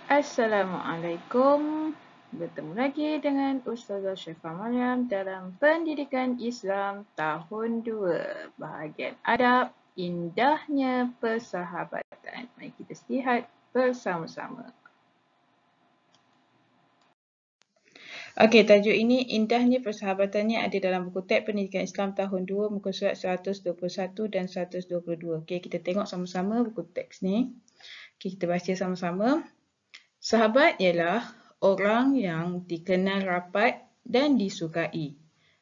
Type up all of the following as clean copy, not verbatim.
Assalamualaikum. Bertemu lagi dengan Ustazah Syaifah Mariam dalam Pendidikan Islam tahun 2, bahagian adab, indahnya persahabatan. Mari kita lihat bersama-sama. Okey, tajuk ini indahnya persahabatannya ada dalam buku teks Pendidikan Islam tahun 2, muka surat 121 dan 122. Okey, kita tengok sama-sama buku teks ni. Okey, kita baca sama-sama. Sahabat ialah orang yang dikenal rapat dan disukai.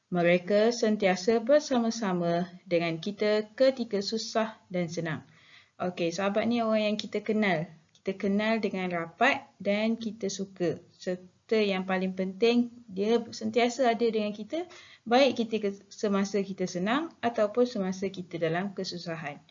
Mereka sentiasa bersama-sama dengan kita ketika susah dan senang. Okey, sahabat ni orang yang kita kenal. Kita kenal dengan rapat dan kita suka. Serta yang paling penting, dia sentiasa ada dengan kita, baik semasa kita senang ataupun semasa kita dalam kesusahan.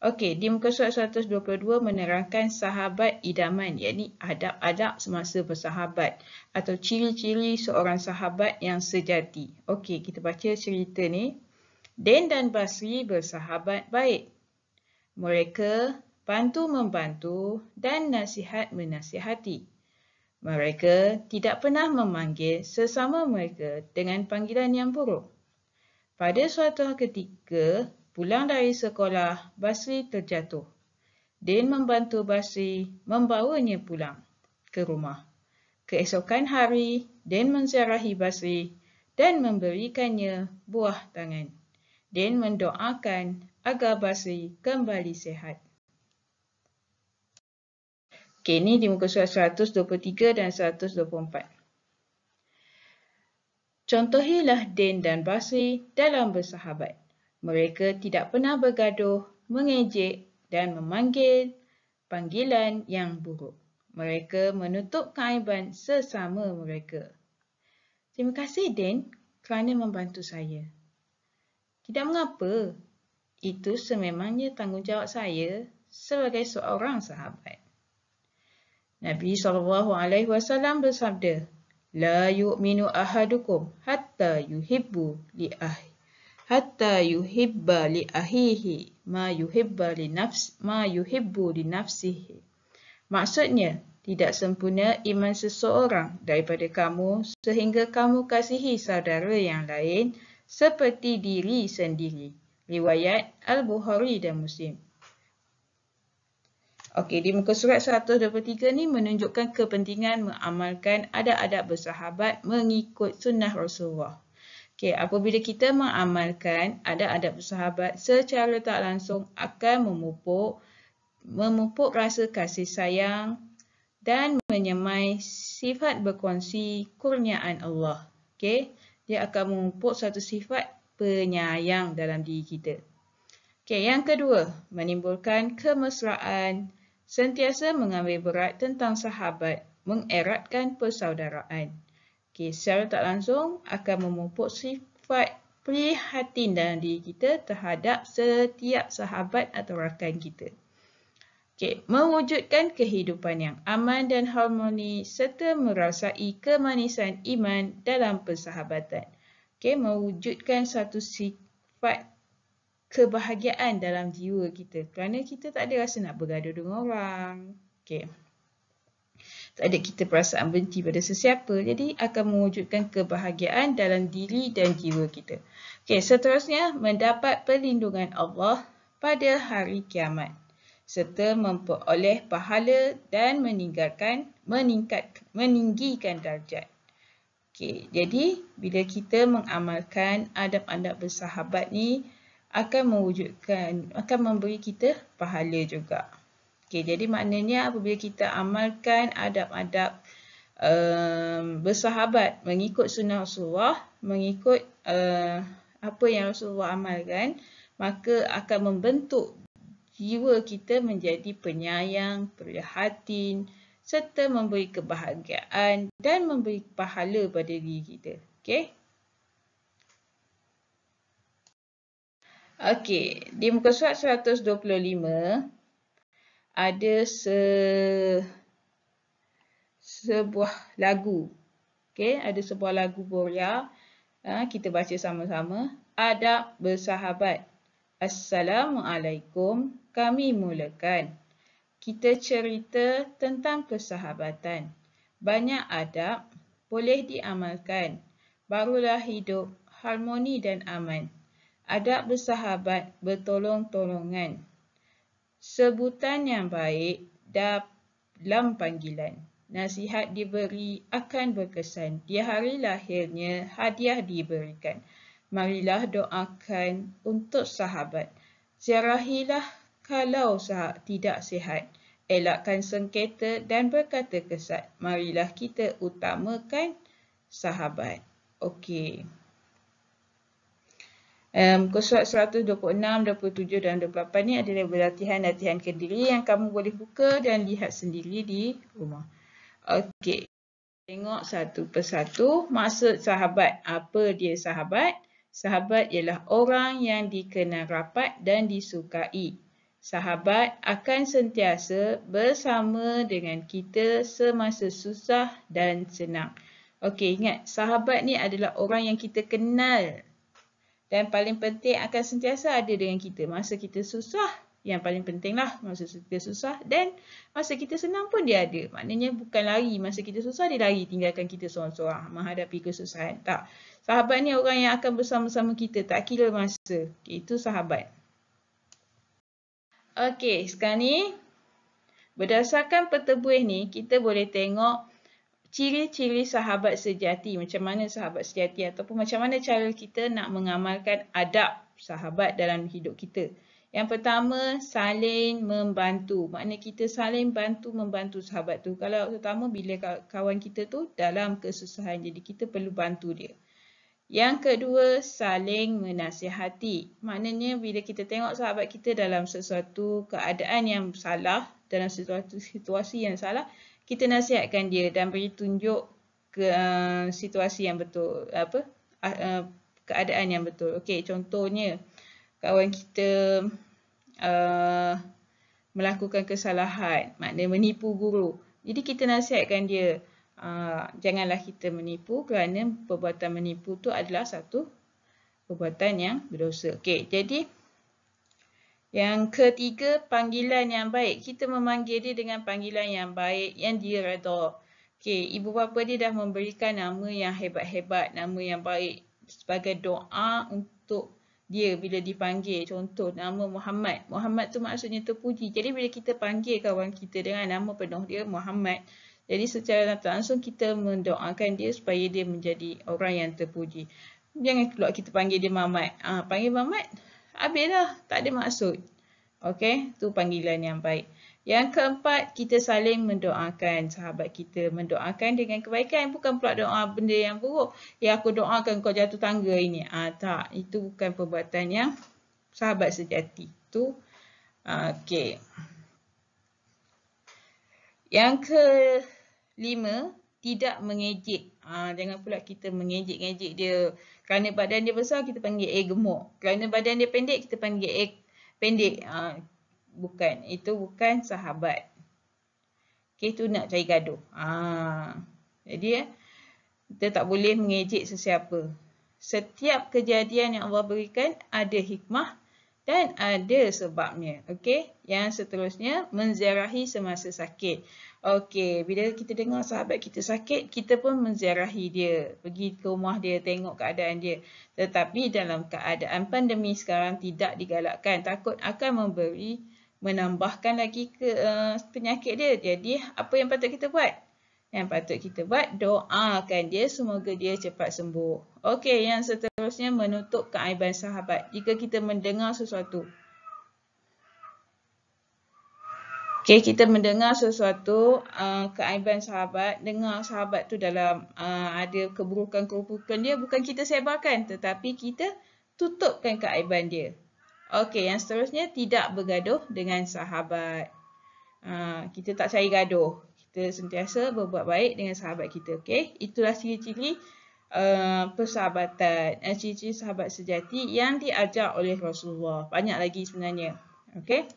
Okey, di muka surat 122 menerangkan sahabat idaman, iaitu adab-adab semasa bersahabat atau ciri-ciri seorang sahabat yang sejati. Okey, kita baca cerita ni. Den dan Basri bersahabat baik. Mereka bantu-membantu dan nasihat-menasihati. Mereka tidak pernah memanggil sesama mereka dengan panggilan yang buruk. Pada suatu ketika, pulang dari sekolah, Basri terjatuh. Den membantu Basri membawanya pulang ke rumah. Keesokan hari, Den menziarahi Basri dan memberikannya buah tangan. Den mendoakan agar Basri kembali sihat. Okey, ini di muka surat 123 dan 124. Contohilah Den dan Basri dalam bersahabat. Mereka tidak pernah bergaduh, mengejek dan memanggil panggilan yang buruk. Mereka menutup keaiban sesama mereka. Terima kasih Den kerana membantu saya. Tidak mengapa. Itu sememangnya tanggungjawab saya sebagai seorang sahabat. Nabi SAW bersabda, La yu'minu ahadukum hatta yuhibba li ahihi ma yuhibbu li nafsihi. Maksudnya, tidak sempurna iman seseorang daripada kamu sehingga kamu kasihi saudara yang lain seperti diri sendiri. Riwayat Al-Bukhari dan Muslim. Okey, di muka surat 123 ni menunjukkan kepentingan mengamalkan adab-adab bersahabat mengikut sunnah Rasulullah. Okey, apabila kita mengamalkan adab-adab bersahabat secara tak langsung akan memupuk rasa kasih sayang dan menyemai sifat berkongsi kurniaan Allah. Okey, dia akan memupuk satu sifat penyayang dalam diri kita. Okey, yang kedua, menimbulkan kemesraan, sentiasa mengambil berat tentang sahabat, mengeratkan persaudaraan. Okey, secara tak langsung akan memupuk sifat prihatin dalam diri kita terhadap setiap sahabat atau rakan kita. Okey, mewujudkan kehidupan yang aman dan harmoni serta merasai kemanisan iman dalam persahabatan. Okey, mewujudkan satu sifat kebahagiaan dalam jiwa kita kerana kita tak ada rasa nak bergaduh dengan orang. Okey. Tak ada kita perasaan benci pada sesiapa, jadi akan mewujudkan kebahagiaan dalam diri dan jiwa kita. Okey, seterusnya mendapat perlindungan Allah pada hari kiamat serta memperoleh pahala dan meninggikan darjat. Okey, jadi bila kita mengamalkan adab-adab bersahabat ni akan memberi kita pahala juga. Okey, jadi maknanya apabila kita amalkan adab-adab bersahabat mengikut sunnah Rasulullah, mengikut apa yang Rasulullah amalkan, maka akan membentuk jiwa kita menjadi penyayang, prihatin, serta memberi kebahagiaan dan memberi pahala pada diri kita. Okey? Okey, di muka surat 125 ada sebuah lagu. Okey, ada sebuah lagu Boria. Kita baca sama-sama. Adab bersahabat. Assalamualaikum, kami mulakan. kita cerita tentang persahabatan. Banyak adab boleh diamalkan. Barulah hidup harmoni dan aman. Adab bersahabat bertolong-tolongan. Sebutan yang baik dalam panggilan. Nasihat diberi akan berkesan. Di hari lahirnya hadiah diberikan. Marilah doakan untuk sahabat. Ziarahilah kalau tidak sihat. Elakkan sengketa dan berkata kesat. Marilah kita utamakan sahabat. Okey. Muka surat 126, 27 dan 28 ni adalah latihan-latihan kendiri yang kamu boleh buka dan lihat sendiri di rumah. Okey. Tengok satu persatu. Maksud sahabat. Apa dia sahabat? Sahabat ialah orang yang dikenal rapat dan disukai. Sahabat akan sentiasa bersama dengan kita semasa susah dan senang. Okey, ingat. Sahabat ni adalah orang yang kita kenal. Dan paling penting akan sentiasa ada dengan kita. Masa kita susah, yang paling penting lah. Masa kita susah dan masa kita senang pun dia ada. Maknanya bukan lari. Masa kita susah, dia lari tinggalkan kita seorang-seorang menghadapi kesusahan. Tak. Sahabat ni orang yang akan bersama-sama kita. Tak kira masa. Itu sahabat. Okey, sekarang ni berdasarkan peta buih ni, kita boleh tengok ciri-ciri sahabat sejati. Macam mana sahabat sejati ataupun macam mana cara kita nak mengamalkan adab sahabat dalam hidup kita. Yang pertama, saling membantu. Maknanya kita saling bantu-membantu sahabat tu. Kalau terutama bila kawan kita tu dalam kesusahan. Jadi kita perlu bantu dia. Yang kedua, saling menasihati. Maknanya bila kita tengok sahabat kita dalam sesuatu keadaan yang salah, dalam sesuatu situasi yang salah, kita nasihatkan dia dan beri tunjuk ke situasi yang betul, keadaan yang betul. Okey, contohnya kawan kita melakukan kesalahan, maknanya menipu guru. Jadi kita nasihatkan dia, janganlah kita menipu kerana perbuatan menipu tu adalah satu perbuatan yang berdosa. Okey, jadi yang ketiga, panggilan yang baik. Kita memanggil dia dengan panggilan yang baik yang dia redha. Okey, ibu bapa dia dah memberikan nama yang hebat-hebat, nama yang baik sebagai doa untuk dia bila dipanggil. Contoh, nama Muhammad. Muhammad tu maksudnya terpuji. Jadi bila kita panggil kawan kita dengan nama penuh dia Muhammad, jadi secara tak langsung kita mendoakan dia supaya dia menjadi orang yang terpuji. Jangan pula kita panggil dia Mamat. Panggil Mamat, habislah, tak ada maksud. Okey, tu panggilan yang baik. Yang keempat, kita saling mendoakan sahabat kita. Mendoakan dengan kebaikan, bukan pula doa benda yang buruk. Ya, aku doakan kau jatuh tangga ini. Tak, itu bukan perbuatan yang sahabat sejati. Tu, okey. Yang kelima, tidak mengejek. Jangan pula kita mengejek-ngejek dia. Kerana badan dia besar, kita panggil gemuk. Kerana badan dia pendek, kita panggil pendek. Bukan. Itu bukan sahabat. Okay, itu nak cari gaduh. Jadi, kita tak boleh mengejek sesiapa. Setiap kejadian yang Allah berikan ada hikmah dan ada sebabnya. Okey, yang seterusnya, menziarahi semasa sakit. Okey, bila kita dengar sahabat kita sakit, kita pun menziarahi dia. Pergi ke rumah dia, tengok keadaan dia. Tetapi dalam keadaan pandemik sekarang tidak digalakkan. Takut akan menambahkan lagi penyakit dia. Jadi, apa yang patut kita buat? Yang patut kita buat, doakan dia semoga dia cepat sembuh. Okey, yang seterusnya, menutup keaiban sahabat. Jika kita mendengar sesuatu, kita mendengar sesuatu keaiban sahabat, dengar sahabat tu dalam ada keburukan-keburukan dia, bukan kita sebarkan, tetapi kita tutupkan keaiban dia. Okey, yang seterusnya, tidak bergaduh dengan sahabat. Kita tak cari gaduh. Kita sentiasa berbuat baik dengan sahabat kita. Okey, itulah ciri-ciri persahabatan, ciri-ciri sahabat sejati yang diajar oleh Rasulullah. Banyak lagi sebenarnya. Okey.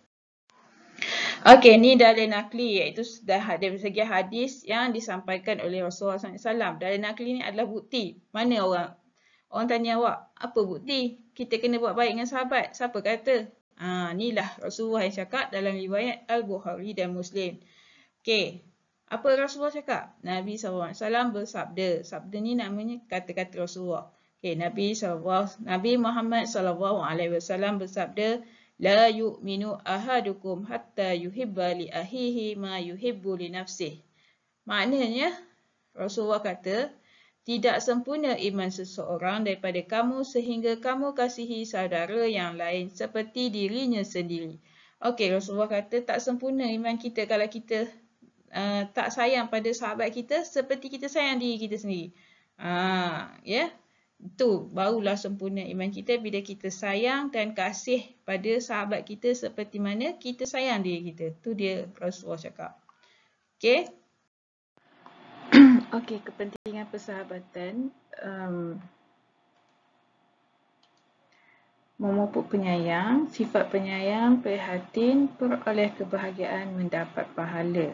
Okey, ni dalil nakli, iaitu dari segi hadis yang disampaikan oleh Rasulullah SAW. Dalil nakli ni adalah bukti. Mana orang tanya awak, apa bukti? Kita kena buat baik dengan sahabat. Siapa kata? Inilah Rasulullah yang cakap dalam riwayat Al-Bukhari dan Muslim. Okey. Apa Rasulullah cakap? Nabi SAW bersabda. Sabda ni namanya kata-kata Rasulullah. Okey, Nabi Muhammad SAW bersabda, La yu'minu ahadukum hatta yuhibba li ahihi ma yuhibbu li nafsih. Maknanya, Rasulullah kata, tidak sempurna iman seseorang daripada kamu sehingga kamu kasihi saudara yang lain seperti dirinya sendiri. Okey, Rasulullah kata tak sempurna iman kita kalau kita tak sayang pada sahabat kita seperti kita sayang diri kita sendiri. Ya. Itu barulah sempurna iman kita bila kita sayang dan kasih pada sahabat kita seperti mana kita sayang diri kita. Itu dia Rasulullah cakap. Okey. Okey, kepentingan persahabatan memupuk penyayang, sifat penyayang, prihatin, peroleh kebahagiaan, mendapat pahala.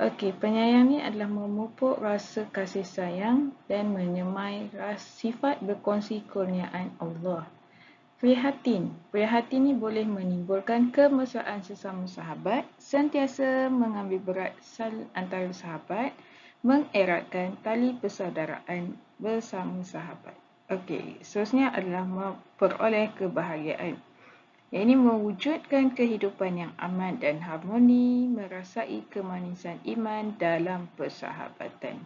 Okey, penyayang ni adalah memupuk rasa kasih sayang dan menyemai sifat berkongsi kurniaan Allah. Prihatin ni boleh menimbulkan kemesraan sesama sahabat, sentiasa mengambil berat antara sahabat, mengeratkan tali persaudaraan bersama sahabat. Okey, seterusnya adalah memperoleh kebahagiaan. Yang ini mewujudkan kehidupan yang aman dan harmoni, merasai kemanisan iman dalam persahabatan.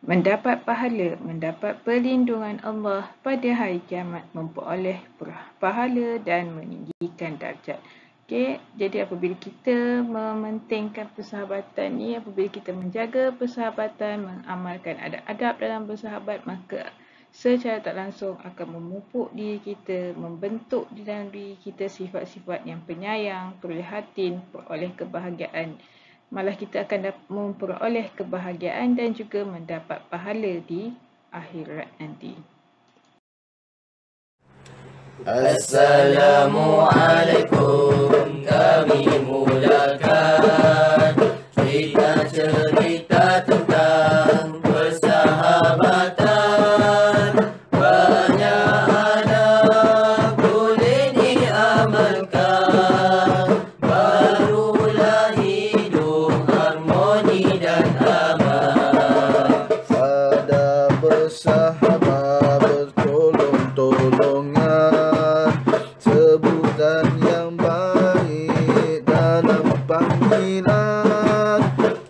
Mendapat pahala, mendapat perlindungan Allah pada hari kiamat, memperoleh pahala dan meninggikan darjat. Okey, jadi apabila kita mementingkan persahabatan ni, apabila kita menjaga persahabatan, mengamalkan adab-adab dalam bersahabat, maka secara tak langsung akan memupuk diri kita, membentuk di dalam diri kita sifat-sifat yang penyayang, prihatin, peroleh kebahagiaan. Malah kita akan memperoleh kebahagiaan dan juga mendapat pahala di akhirat nanti. Assalamualaikum, kami mulakan cerita tentang persahabatan. Banyak adab boleh diamalkan, barulah hidup harmoni dan aman. Pada bersahabat bertolong-tolongan, sebutan yang baik dalam panggilan,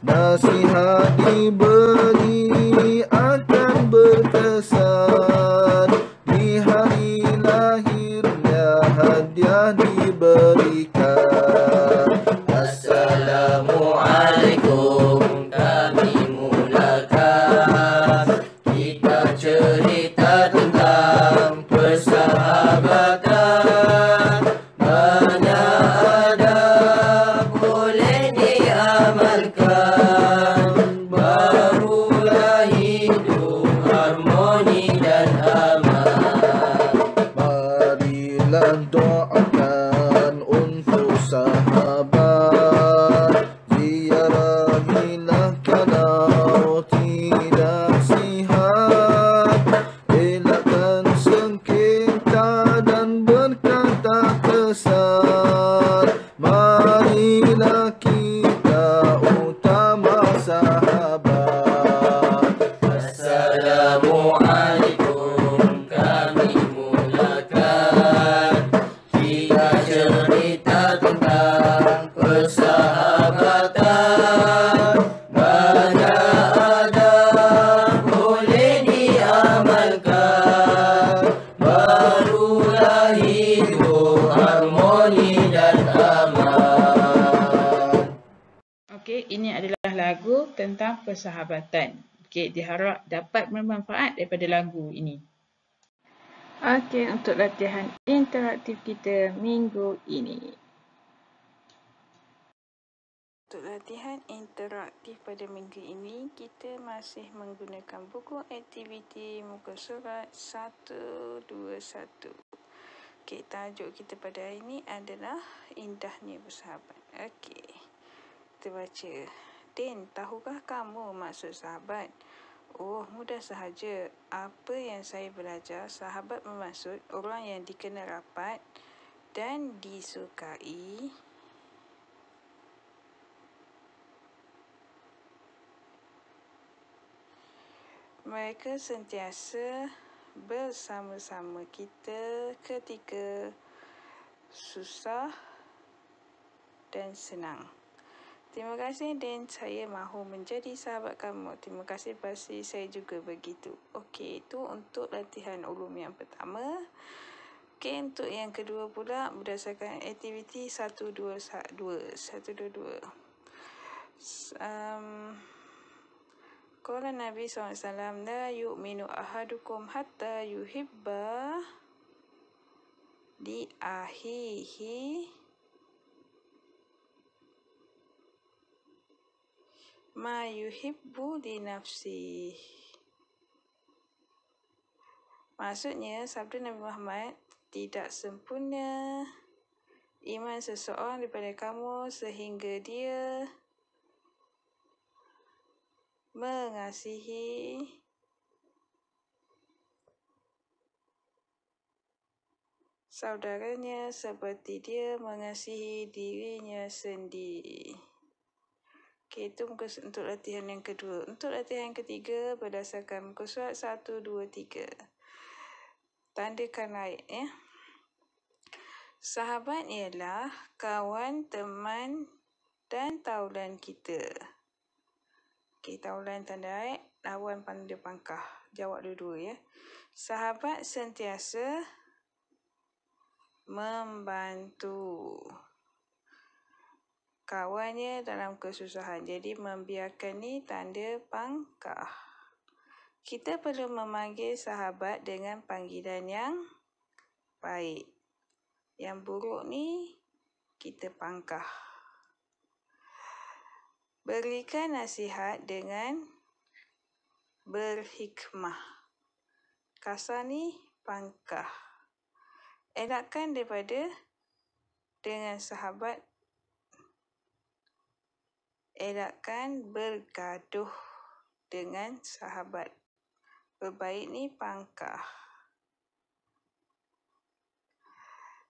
nasihat diberi akan berkesan, di hari lahirnya hadiah diberikan. Assalamualaikum, kami mulakan kita cerita tentang persahabatan. Banyak adab boleh diamalkan, barulah hidup harmoni dan aman. Marilah doakan untuk sahabat, ziarahilah kalau tidak sihat, elakkan sengketa dan berkata kesat. Marilah kita utama sahabat. Assalamualaikum, kami mulakan kita cerita tentang persahabatan. Banyak adab boleh diamalkan, barulah hidup harmoni dan aman. Okey, ini adalah lagu tentang persahabatan. Okey, diharap dapat bermanfaat daripada lagu ini. Okey, untuk latihan interaktif kita minggu ini. Untuk latihan interaktif pada minggu ini, kita masih menggunakan buku aktiviti muka surat 121. Okey, tajuk kita pada hari ini adalah indahnya bersahabat. Okey, kita baca. Din, tahukah kamu maksud sahabat? Oh, mudah sahaja. Apa yang saya belajar, sahabat bermaksud orang yang dikenal rapat dan disukai. Mereka sentiasa bersama-sama kita ketika susah dan senang. Terima kasih dan saya mahu menjadi sahabat kamu. Terima kasih pasti saya juga begitu. Okey, itu untuk latihan ulum yang pertama. Okey, untuk yang kedua pula berdasarkan aktiviti 122. Qala Nabi SAW, la yu'minu ahadukum hatta yuhibba li ahihi ma yuhibbu li nafsi. Maksudnya, sabda Nabi Muhammad, tidak sempurna iman seseorang daripada kamu sehingga dia mengasihi saudaranya seperti dia mengasihi dirinya sendiri. Okey, itu muka untuk latihan yang kedua. Untuk latihan yang ketiga berdasarkan muka surat 1, 2, 3. Tandakan ayat ya. Sahabat ialah kawan, teman dan taulan kita. Okey, taulan tanda ayat, lawan tanda pangkah. Jawab dua-dua ya. Sahabat sentiasa membantu kawannya dalam kesusahan. Jadi membiarkan ni tanda pangkah. Kita perlu memanggil sahabat dengan panggilan yang baik. Yang buruk ni kita pangkah. Berikan nasihat dengan berhikmah. Kasar ni pangkah. Elakkan daripada dengan sahabat. Elakkan bergaduh dengan sahabat. Berbaik ni pangkah.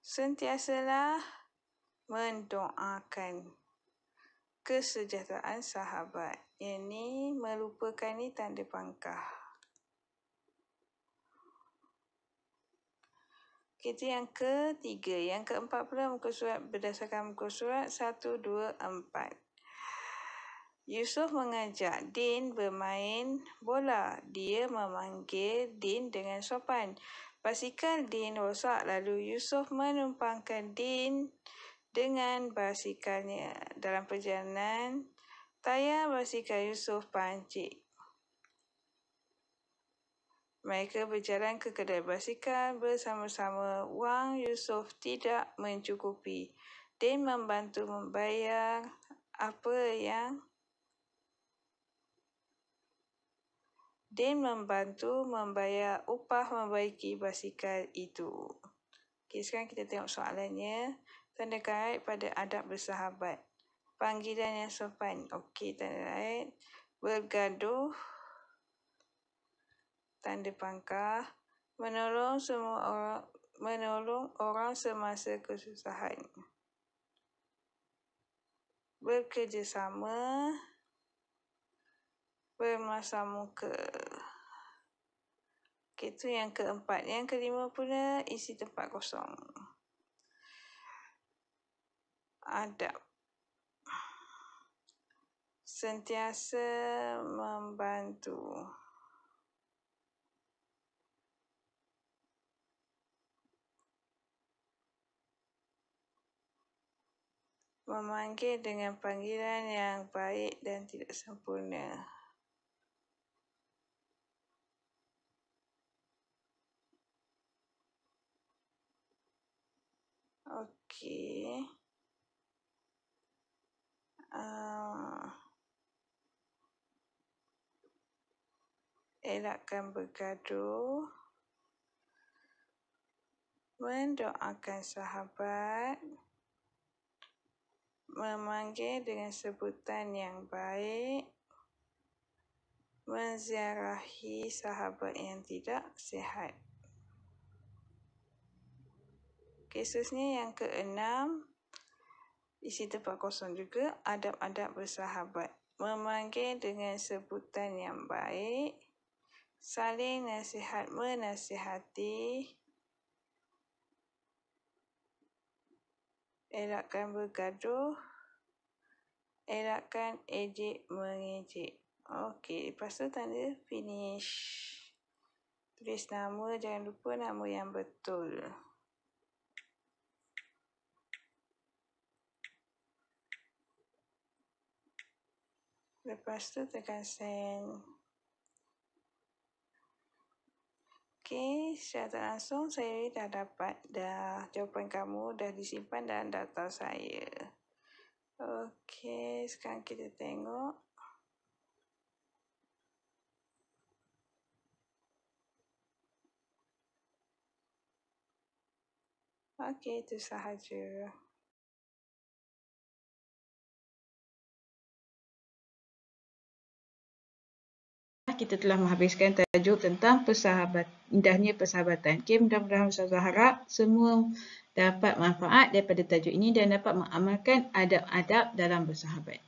Sentiasalah mendoakan kesejahteraan sahabat. Yang ni melupakan ni tanda pangkah. Itu yang ketiga. Yang keempat pula muka surat berdasarkan muka surat 1, 2, 4. Yusuf mengajak Din bermain bola. Dia memanggil Din dengan sopan. Basikal Din rosak lalu Yusuf menumpangkan Din dengan basikalnya. Dalam perjalanan, tayar basikal Yusuf pancit. Mereka berjalan ke kedai basikal bersama-sama. Wang Yusuf tidak mencukupi. Din membantu membayar upah membaiki basikal itu. Okey, sekarang kita tengok soalannya. Tandakan ayat pada adab bersahabat. Panggilan yang sopan. Okey, tanda ayat. Bergaduh. Tanda pangkah. Menolong orang semasa kesusahan. Bekerjasama. Bermasa muka. Okey, itu yang keempat. Yang kelima pula isi tempat kosong. Adab. Sentiasa membantu. Memanggil dengan panggilan yang baik dan tidak sempurna. Okey. Elakkan bergaduh. Mendoakan sahabat. Memanggil dengan sebutan yang baik. Menziarahi sahabat yang tidak sihat. Okey, seterusnya yang keenam, isi tempat kosong juga, adab-adab bersahabat. Memanggil dengan sebutan yang baik, saling nasihat menasihati, elakkan bergaduh, elakkan ejek mengejek. Okey, lepas tu tanda finish. Tulis nama, jangan lupa nama yang betul. Lepas tu tekan send. Okey, secara tak langsung saya dah dapat jawapan kamu dah disimpan dalam daftar saya. Okey, sekarang kita tengok. Okey, itu sahaja. Kita telah menghabiskan tajuk tentang indahnya persahabatan. Okay, mudah-mudahan Ustazah harap semua dapat manfaat daripada tajuk ini dan dapat mengamalkan adab-adab dalam bersahabat.